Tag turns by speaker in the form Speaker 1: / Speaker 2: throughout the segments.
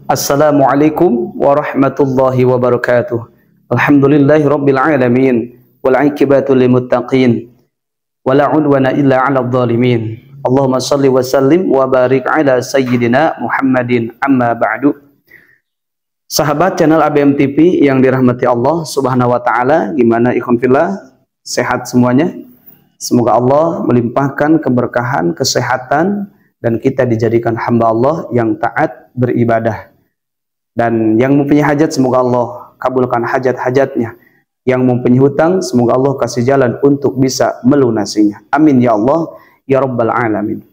Speaker 1: Assalamualaikum warahmatullahi wabarakatuh. Alhamdulillahi rabbil alamin wal 'aqibatu lil muttaqin wala 'udwana illa 'alal zalimin. Allahumma shalli wa sallim wa barik ala sayyidina Muhammadin, amma ba'du. Sahabat channel ABM TV yang dirahmati Allah Subhanahu wa taala, gimana ikhwan fillah? Sehat semuanya? Semoga Allah melimpahkan keberkahan, kesehatan, dan kita dijadikan hamba Allah yang taat beribadah. Dan yang mempunyai hajat, semoga Allah kabulkan hajat-hajatnya. Yang mempunyai hutang, semoga Allah kasih jalan untuk bisa melunasinya. Amin ya Allah ya rabbal alamin.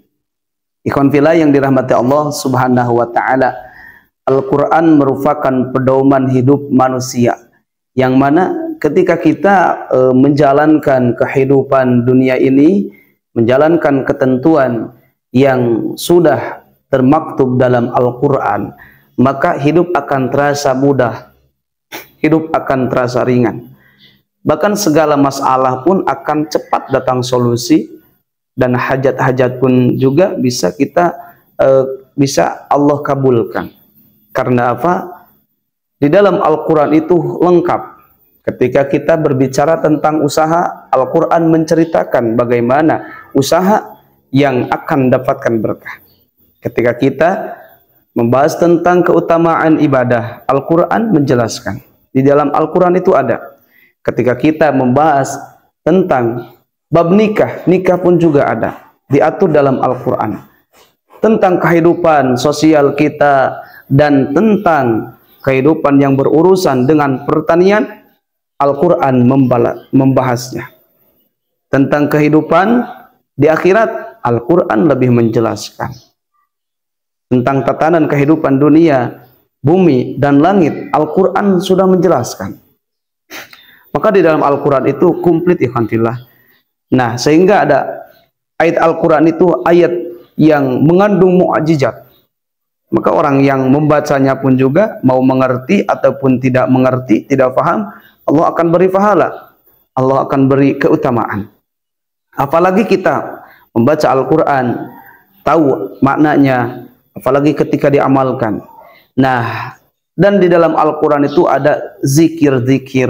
Speaker 1: Ikhwan fillah yang dirahmati Allah Subhanahu wa taala, Al-Quran merupakan pedoman hidup manusia, yang mana ketika kita menjalankan kehidupan dunia ini, menjalankan ketentuan yang sudah termaktub dalam Al-Quran, maka hidup akan terasa mudah, hidup akan terasa ringan. Bahkan segala masalah pun akan cepat datang solusi, dan hajat-hajat pun juga bisa bisa Allah kabulkan. Karena apa? Di dalam Al-Quran itu lengkap. Ketika kita berbicara tentang usaha, Al-Quran menceritakan bagaimana usaha yang akan dapatkan berkah. Ketika kita membahas tentang keutamaan ibadah, Al-Quran menjelaskan. Di dalam Al-Quran itu ada. Ketika kita membahas tentang bab nikah, nikah pun juga ada, diatur dalam Al-Quran. Tentang kehidupan sosial kita dan tentang kehidupan yang berurusan dengan pertanian, Al-Quran membahasnya. Tentang kehidupan di akhirat, Al-Quran lebih menjelaskan. Tentang tatanan kehidupan dunia, bumi dan langit, Al-Quran sudah menjelaskan. Maka di dalam Al-Quran itu komplit ikhwan fillah. Nah, sehingga ada ayat Al-Quran itu ayat yang mengandung mukjizat. Maka orang yang membacanya pun juga, mau mengerti ataupun tidak mengerti, tidak paham, Allah akan beri pahala, Allah akan beri keutamaan. Apalagi kita membaca Al-Quran, tahu maknanya, apalagi ketika diamalkan. Nah, dan di dalam Al-Quran itu ada zikir-zikir,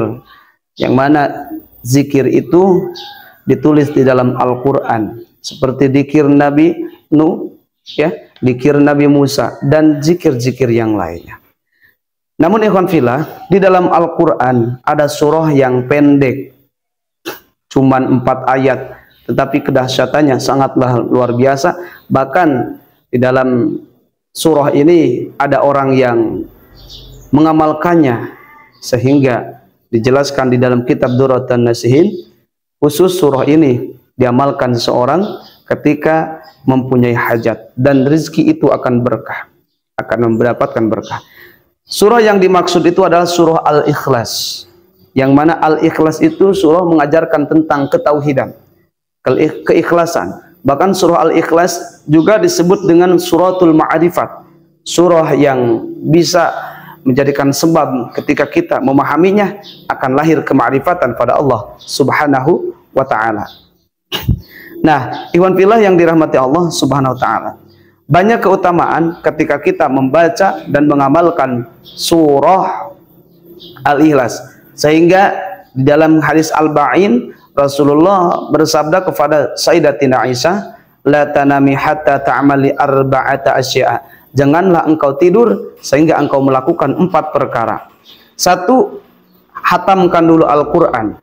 Speaker 1: yang mana zikir itu ditulis di dalam Al-Quran, seperti zikir Nabi Nuh, ya, zikir Nabi Musa, dan zikir-zikir yang lainnya. Namun ikhwan fillah, di dalam Al-Quran ada surah yang pendek, cuman 4 ayat, tetapi kedahsyatannya sangatlah luar biasa. Bahkan di dalam surah ini ada orang yang mengamalkannya, sehingga dijelaskan di dalam kitab Durratun Nasihin, khusus surah ini diamalkan seseorang ketika mempunyai hajat, dan rezeki itu akan berkah, akan mendapatkan berkah. Surah yang dimaksud itu adalah surah Al-Ikhlas, yang mana Al-Ikhlas itu surah mengajarkan tentang ketauhidan, keikhlasan. Bahkan surah Al-Ikhlas juga disebut dengan suratul ma'rifat, surah yang bisa menjadikan sebab ketika kita memahaminya akan lahir kemarifatan pada Allah Subhanahu wa ta'ala. Nah, ikhwan fillah yang dirahmati Allah Subhanahu wa ta'ala, banyak keutamaan ketika kita membaca dan mengamalkan surah Al-Ikhlas. Sehingga di dalam hadis Al-Ba'in, Rasulullah bersabda kepada Sayyidatina Aisyah, la tanami hatta ta'amali arba'ata asya'a. Janganlah engkau tidur sehingga engkau melakukan 4 perkara. 1, hatamkan dulu Al-Quran.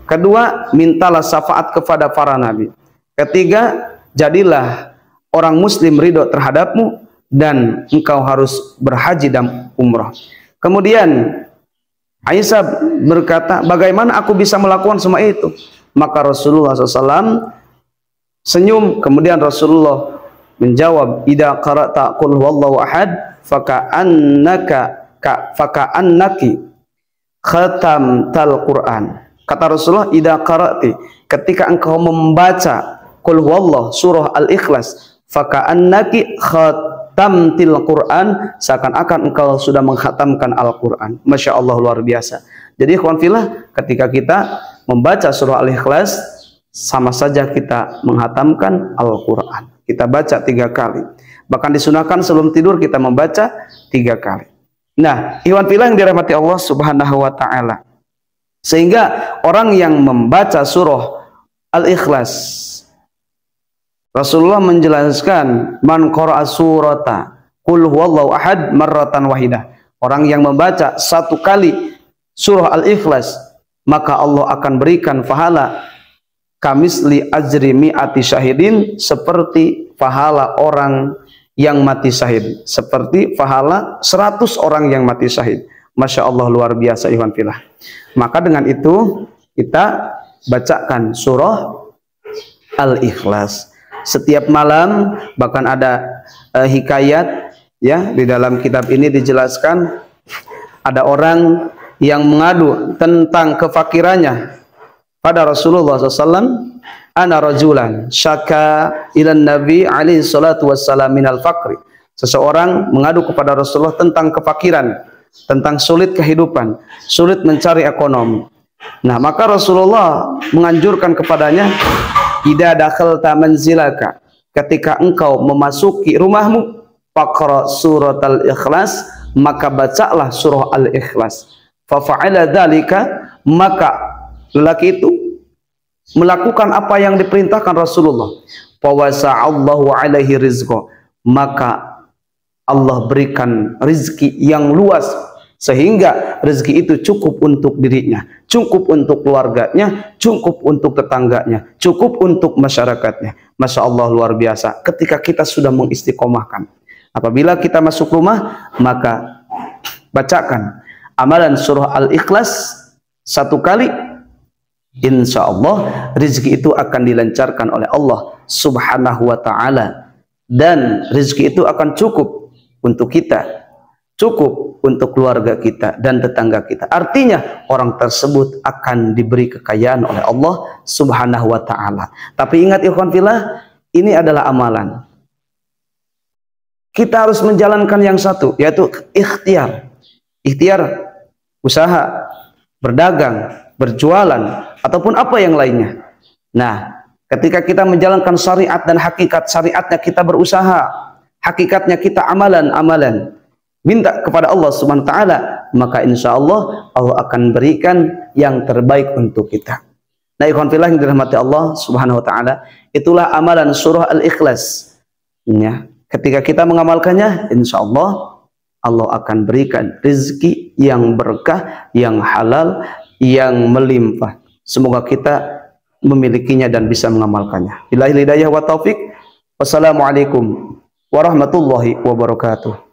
Speaker 1: 2, mintalah syafaat kepada para nabi. 3, jadilah orang muslim ridho terhadapmu, dan engkau harus berhaji dan umrah. Kemudian Aisyah berkata, bagaimana aku bisa melakukan semua itu? Maka Rasulullah SAW senyum, kemudian Rasulullah menjawab, idza qara'ta qul huwallahu ahad faka'annaki khatamtal Qur'an. Kata Rasulullah, idza qara'ti, ketika engkau membaca qul huwallahu surah Al-Ikhlas, faka'annaki khatamtil Qur'an, seakan-akan engkau sudah menghatamkan Al-Quran. Masya Allah, luar biasa. Jadi ikhwan fillah, ketika kita membaca surah Al-Ikhlas, sama saja kita menghatamkan Al-Quran. Kita baca 3 kali. Bahkan disunahkan sebelum tidur kita membaca 3 kali. Nah, ikhwan fillah yang dirahmati Allah Subhanahu wa taala. Sehingga orang yang membaca surah Al-Ikhlas, Rasulullah menjelaskan, man qara'a surata qul huwallahu ahad marratan wahidah. Orang yang membaca 1 kali surah Al-Ikhlas, maka Allah akan berikan pahala kamisli ajri mi'ati syahidin, seperti pahala orang yang mati syahid, seperti pahala 100 orang yang mati syahid. Masya Allah, luar biasa ikhwan fillah. Maka dengan itu kita bacakan surah Al-Ikhlas setiap malam. Bahkan ada hikayat ya, di dalam kitab ini dijelaskan ada orang yang mengadu tentang kefakirannya pada Rasulullah SAW. Ana rajulan syaka ilan nabi alaihi salatu wassalam minal fakri. Seseorang mengadu kepada Rasulullah tentang kefakiran, tentang sulit kehidupan, sulit mencari ekonomi. Nah, maka Rasulullah menganjurkan kepadanya, idza dakhalta manzilaka, ketika engkau memasuki rumahmu, faqra suratal Ikhlas, maka bacalah surah Al-Ikhlas. Fa fa'ala dzalika, maka lelaki itu melakukan apa yang diperintahkan Rasulullah. Fa wasa'allahu alaihi rizqa, maka Allah berikan rizki yang luas, sehingga rezeki itu cukup untuk dirinya, cukup untuk keluarganya, cukup untuk tetangganya, cukup untuk masyarakatnya. Masya Allah, luar biasa. Ketika kita sudah mengistiqomahkan, apabila kita masuk rumah, maka bacakan amalan surah Al-Ikhlas 1 kali, insya Allah rezeki itu akan dilancarkan oleh Allah Subhanahu wa ta'ala, dan rezeki itu akan cukup untuk kita, cukup untuk keluarga kita dan tetangga kita. Artinya orang tersebut akan diberi kekayaan oleh Allah Subhanahu wa ta'ala. Tapi ingat ikhwan fillah, ini adalah amalan. Kita harus menjalankan yang satu, yaitu ikhtiar. Ikhtiar usaha, berdagang, berjualan, ataupun apa yang lainnya. Nah, ketika kita menjalankan syariat dan hakikat syariatnya, kita berusaha, hakikatnya kita amalan-amalan, minta kepada Allah Subhanahu wa ta'ala, maka insya Allah Allah akan berikan yang terbaik untuk kita. Nah, ikhwan fillah yang dirahmati Allah Subhanahu wa ta'ala, itulah amalan surah Al-Ikhlas ya. Ketika kita mengamalkannya, insya Allah Allah akan berikan rezeki yang berkah, yang halal, yang melimpah. Semoga kita memilikinya dan bisa mengamalkannya. Billahi hidayah wa taufik. Wassalamualaikum warahmatullahi wabarakatuh.